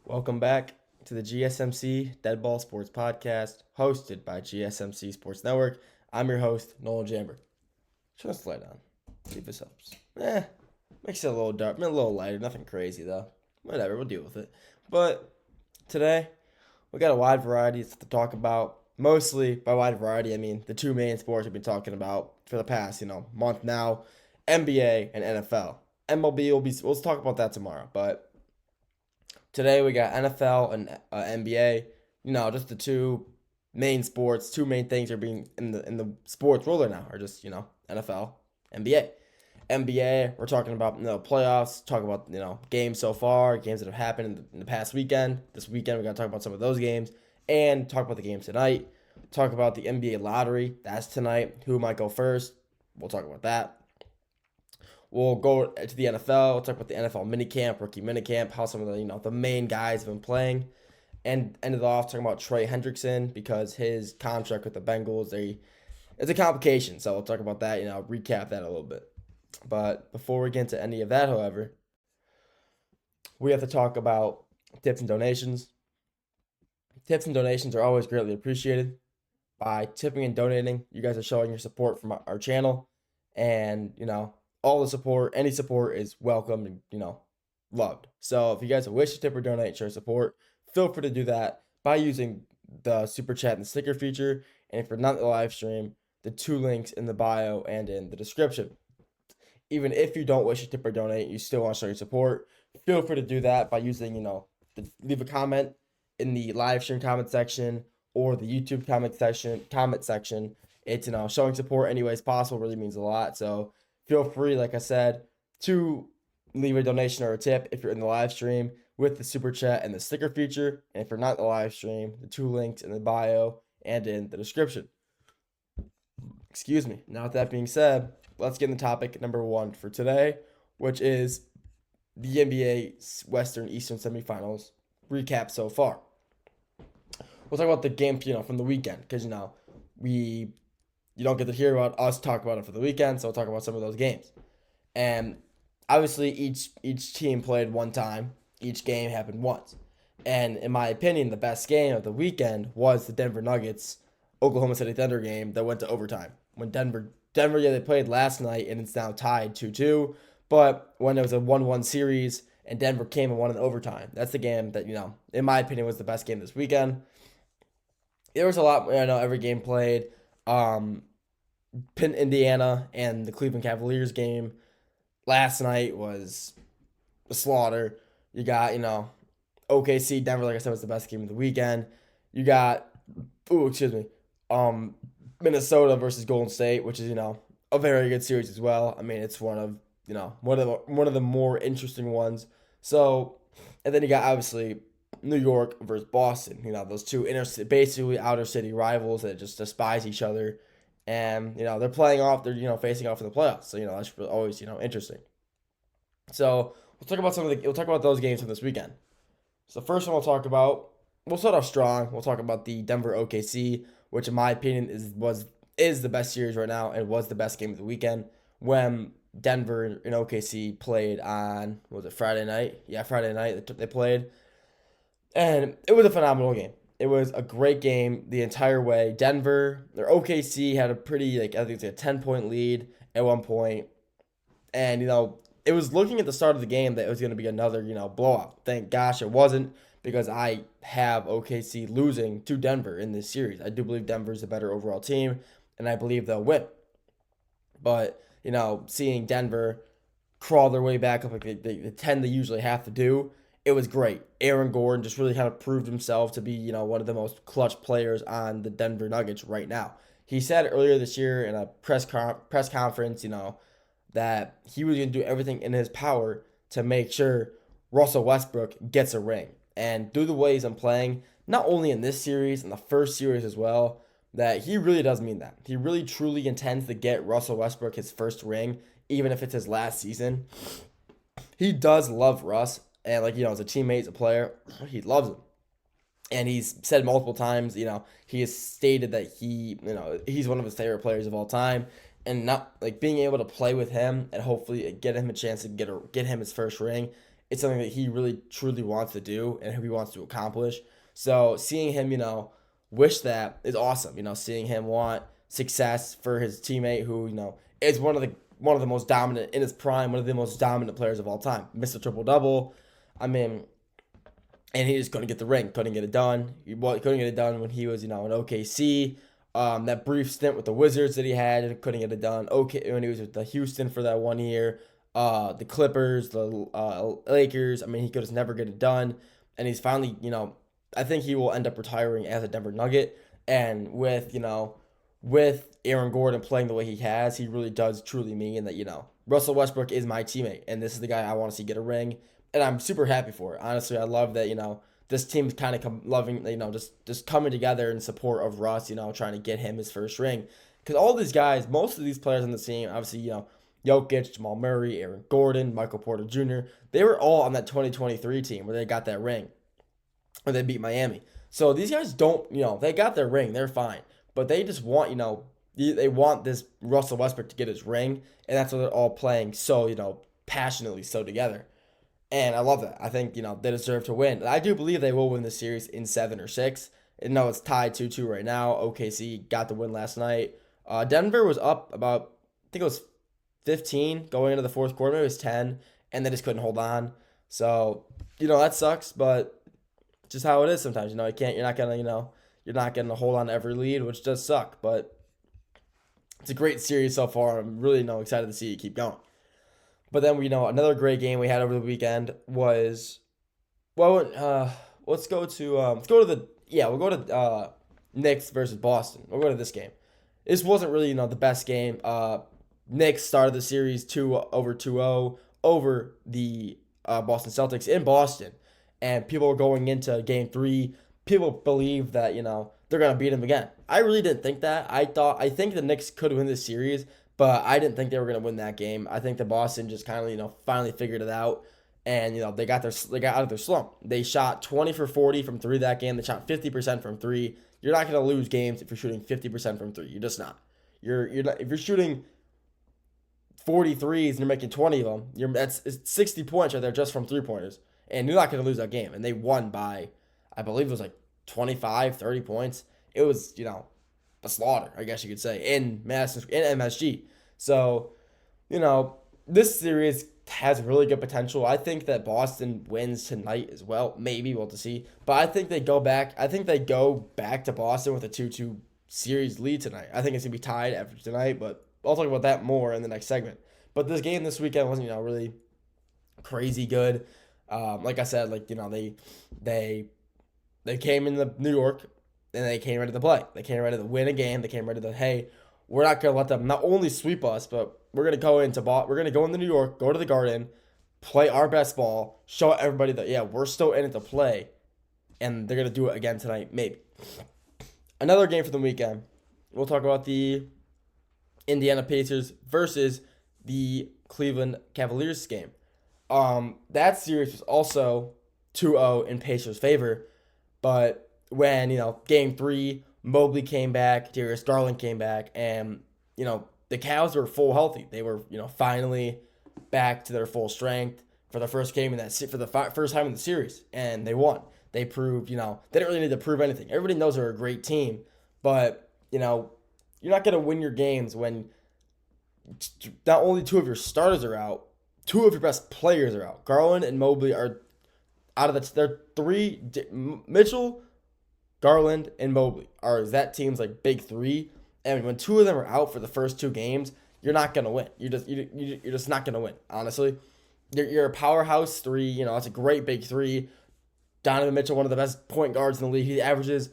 Welcome back to the GSMC Dead Ball Sports Podcast, hosted by GSMC Sports Network. I'm your host, Nolan Jamber. Trying to slide down. See if this helps. Makes it a little dark, a little lighter. Nothing crazy though. Whatever, we'll deal with it. But today, we got a wide variety to talk about. Mostly by wide variety, I mean the two main sports we've been talking about for the past, month now: NBA and NFL. MLB we'll talk about that tomorrow, but today we got NFL and NBA. Just the two main sports. Two main things are being in the sports world right now are just NFL, NBA. NBA, we're talking about playoffs. Talk about games so far, games that have happened in the past weekend. This weekend we got to talk about some of those games and talk about the games tonight. Talk about the NBA lottery. That's tonight. Who might go first? We'll talk about that. We'll go to the NFL. We'll talk about the NFL minicamp, rookie minicamp, how some of the main guys have been playing, and ended off talking about Trey Hendrickson because his contract with the Bengals, it's a complication. So we'll talk about that. Recap that a little bit. But before we get into any of that, however, we have to talk about tips and donations. Tips and donations are always greatly appreciated. By tipping and donating, you guys are showing your support from our channel, and all the support, any support is welcome and, loved. So if you guys wish to tip or donate, show support, feel free to do that by using the super chat and the sticker feature. And if you're not in the live stream, the two links in the bio and in the description. Even if you don't wish to tip or donate, you still want to show your support, feel free to do that by using, leave a comment in the live stream comment section or the YouTube comment section. It's, showing support any ways possible really means a lot. So feel free, like I said, to leave a donation or a tip if you're in the live stream with the super chat and the sticker feature. And if you're not in the live stream, the two links in the bio and in the description. Excuse me. Now, with that being said, let's get into topic number one for today, which is the NBA Western Eastern semifinals recap so far. We'll talk about the game, from the weekend, because, you don't get to hear about us talk about it for the weekend, so we'll talk about some of those games. And obviously, each team played one time. Each game happened once. And in my opinion, the best game of the weekend was the Denver Nuggets Oklahoma City Thunder game that went to overtime. When Denver, they played last night, and it's now tied 2-2. But when it was a 1-1 series, and Denver came and won in overtime, that's the game that, in my opinion, was the best game this weekend. There was a lot, every game played. Indiana and the Cleveland Cavaliers game last night was a slaughter. You got, OKC, Denver, like I said, was the best game of the weekend. You got, Minnesota versus Golden State, which is, a very good series as well. I mean, it's one of the more interesting ones. So, and then you got, obviously, New York versus Boston. Those two basically outer city rivals that just despise each other. And, they're playing off, they're, facing off in the playoffs. So, that's always, interesting. So, we'll talk about those games from this weekend. So, the first one we'll start off strong. We'll talk about the Denver OKC, which in my opinion is the best series right now and was the best game of the weekend when Denver and OKC played on, was it Friday night? Yeah, Friday night they played. And it was a phenomenal game. It was a great game the entire way. Denver, or OKC, had a pretty, I think it's a 10-point lead at one point. And, it was looking at the start of the game that it was going to be another, blowout. Thank gosh it wasn't, because I have OKC losing to Denver in this series. I do believe Denver's a better overall team, and I believe they'll win. But, seeing Denver crawl their way back up like they tend to usually have to do, it was great. Aaron Gordon just really kind of proved himself to be, one of the most clutch players on the Denver Nuggets right now. He said earlier this year in a press conference, that he was going to do everything in his power to make sure Russell Westbrook gets a ring. And through the way he's been playing, not only in this series, in the first series as well, that he really does mean that. He really truly intends to get Russell Westbrook his first ring, even if it's his last season. He does love Russ. And, as a teammate, as a player, he loves him. And he's said multiple times, he has stated that he's one of his favorite players of all time. And not being able to play with him and hopefully get him a chance to get him his first ring it's something that he really truly wants to do and who he wants to accomplish. So seeing him, wish that is awesome. Seeing him want success for his teammate who, is one of the most dominant in his prime, one of the most dominant players of all time. Missed a triple-double. I mean, and he just couldn't get the ring, couldn't get it done. He couldn't get it done when he was, in OKC. That brief stint with the Wizards that he had, couldn't get it done. Okay, when he was with the Houston for that 1 year, the Clippers, the Lakers. I mean, he could just never get it done. And he's finally, I think he will end up retiring as a Denver Nugget. And with Aaron Gordon playing the way he has, he really does truly mean that, Russell Westbrook is my teammate, and this is the guy I want to see get a ring. And I'm super happy for it. Honestly, I love that, this team's kind of loving, just coming together in support of Russ, trying to get him his first ring. Because all these guys, most of these players on the team, obviously, Jokić, Jamal Murray, Aaron Gordon, Michael Porter Jr., they were all on that 2023 team where they got that ring, or they beat Miami. So these guys don't, they got their ring, they're fine. But they just want, they want this Russell Westbrook to get his ring, and that's what they're all playing so, passionately so together. And I love that. I think, they deserve to win. I do believe they will win the series in 7 or 6. And no, it's tied 2-2 right now. OKC got the win last night. Denver was up about, I think it was 15 going into the fourth quarter. It was 10, and they just couldn't hold on. So, that sucks, but just how it is sometimes. You're not gonna hold on to every lead, which does suck. But it's a great series so far. I'm really excited to see it keep going. But then another great game we had over the weekend was, let's go to Knicks versus Boston. We'll go to this game. This wasn't really the best game. Knicks started the series 2-0 over the Boston Celtics in Boston, and people were going into Game 3. People believe that they're gonna beat them again. I really didn't think that. I think the Knicks could win this series, but I didn't think they were going to win that game. I think the Boston just kind of, finally figured it out, and they got out of their slump. They shot 20 for 40 from 3 that game. They shot 50% from 3. You're not going to lose games if you're shooting 50% from 3. You're just not. You're not, if you're shooting 43s and you're making 20 of them, it's 60 points right there just from 3-pointers, and you're not going to lose that game. And they won by, I believe it was like 25, 30 points. It was, a slaughter, I guess you could say, in MSG. So, this series has really good potential. I think that Boston wins tonight as well. Maybe we'll have to see. But I think they go back. I think they go back to Boston with a 2-2 series lead tonight. I think it's gonna be tied after tonight, but I'll talk about that more in the next segment. But this game this weekend wasn't, really crazy good. Like I said, they came into New York, and they came ready to play. They came ready to win a game. They came ready to, hey, we're not going to let them not only sweep us, but we're going to go into New York, go to the Garden, play our best ball, show everybody that, yeah, we're still in it to play, and they're going to do it again tonight, maybe. Another game for the weekend, we'll talk about the Indiana Pacers versus the Cleveland Cavaliers game. That series was also 2-0 in Pacers' favor, but when, Game 3, Mobley came back, Darius Garland came back, and, the Cavs were full healthy. They were, finally back to their full strength for the first game for the first time in the series, and they won. They proved, they didn't really need to prove anything. Everybody knows they're a great team, but, you're not going to win your games when not only 2 of your starters are out, 2 of your best players are out. Garland and Mobley are out of they're 3, Mitchell, Garland, and Mobley are that team's big 3, and when 2 of them are out for the first 2 games, you're not gonna win. You're just not gonna win. Honestly, you're a powerhouse 3. It's a great big 3. Donovan Mitchell, one of the best point guards in the league. He averages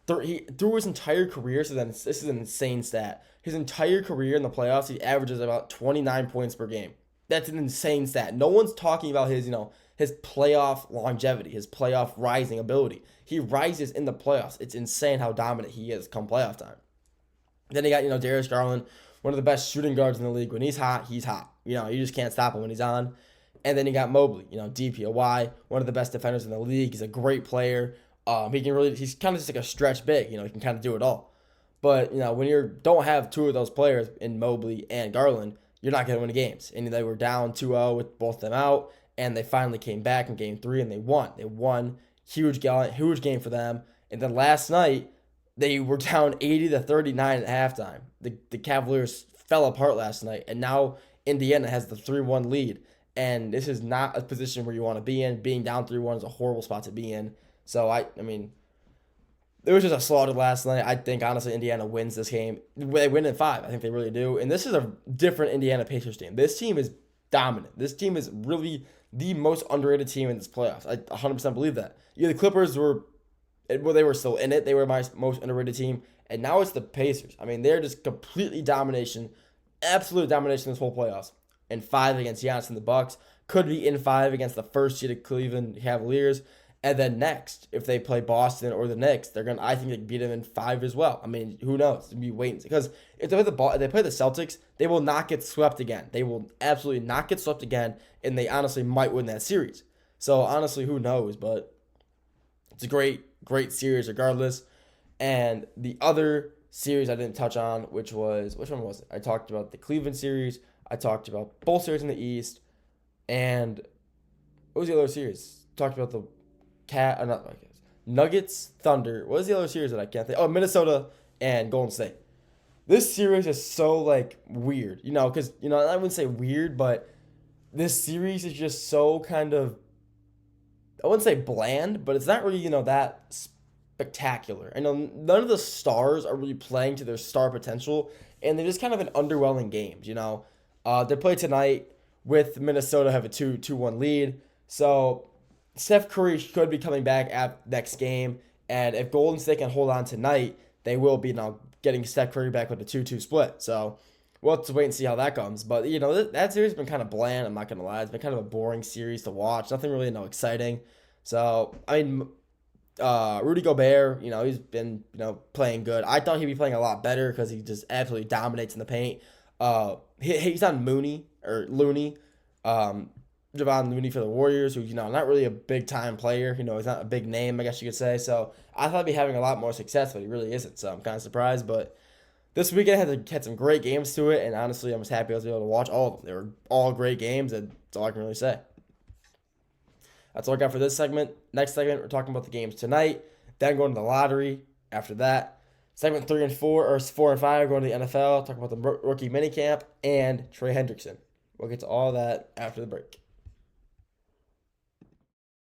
through his entire career. So then this is an insane stat. His entire career in the playoffs, he averages about 29 points per game. That's an insane stat. No one's talking about his his playoff longevity, his playoff rising ability. He rises in the playoffs. It's insane how dominant he is come playoff time. Then you got, Darius Garland, one of the best shooting guards in the league. When he's hot, he's hot. You just can't stop him when he's on. And then you got Mobley, DPOY, one of the best defenders in the league. He's a great player. He's kind of just like a stretch big. He can kind of do it all. But, when you don't have 2 of those players in Mobley and Garland, you're not going to win games. And they were down 2-0 with both of them out. and they finally came back in game 3 and they won. They won. Huge game for them. And then last night, they were down 80-39 at halftime. The Cavaliers fell apart last night, and now Indiana has the 3-1 lead. And this is not a position where you want to be in. Being down 3-1 is a horrible spot to be in. So, I mean, it was just a slaughter last night. I think, honestly, Indiana wins this game. They win in 5. I think they really do. And this is a different Indiana Pacers team. This team is dominant. This team is really the most underrated team in this playoffs. I 100% believe that. The Clippers they were still in it. They were my most underrated team. And now it's the Pacers. I mean, they're just completely domination, absolute domination this whole playoffs. In 5 against Giannis and the Bucks. Could be in 5 against the first-seeded Cleveland Cavaliers. And then next, if they play Boston or the Knicks, I think they can beat them in 5 as well. I mean, who knows? It'll be waiting. Because if they play the Celtics, they will not get swept again. They will absolutely not get swept again, and they honestly might win that series. So, honestly, who knows? But it's a great series regardless. And the other series I didn't touch on, which one was it? I talked about the Cleveland series. I talked about both series in the East. And what was the other series? Talked about the Nuggets, Thunder. What was the other series that I can't think? Oh, Minnesota and Golden State. This series is so, weird. Because, I wouldn't say weird, but this series is just so kind of, I wouldn't say bland, but it's not really, that spectacular. I know none of the stars are really playing to their star potential, and they're just kind of an underwhelming games, They play tonight with Minnesota have a 2-1 lead. So Steph Curry could be coming back at next game, and if Golden State can hold on tonight, they will be now getting Steph Curry back with a 2-2 split. So we'll have to wait and see how that comes. But, that series has been kind of bland, I'm not going to lie. It's been kind of a boring series to watch. Nothing really exciting. So, I mean, Rudy Gobert, he's been, playing good. I thought he'd be playing a lot better because he just absolutely dominates in the paint. He's on Looney. Javon Looney for the Warriors, who, not really a big-time player. He's not a big name, I guess you could say. So I thought he'd be having a lot more success, but he really isn't. So I'm kind of surprised. But this weekend had some great games to it, and honestly, I was happy I was able to watch all of them. They were all great games, and that's all I can really say. That's all I got for this segment. Next segment, we're talking about the games tonight, then going to the lottery after that. Segment 3 and 4, or 4 and 5, going to the NFL, talking about the rookie minicamp, and Trey Hendrickson. We'll get to all that after the break.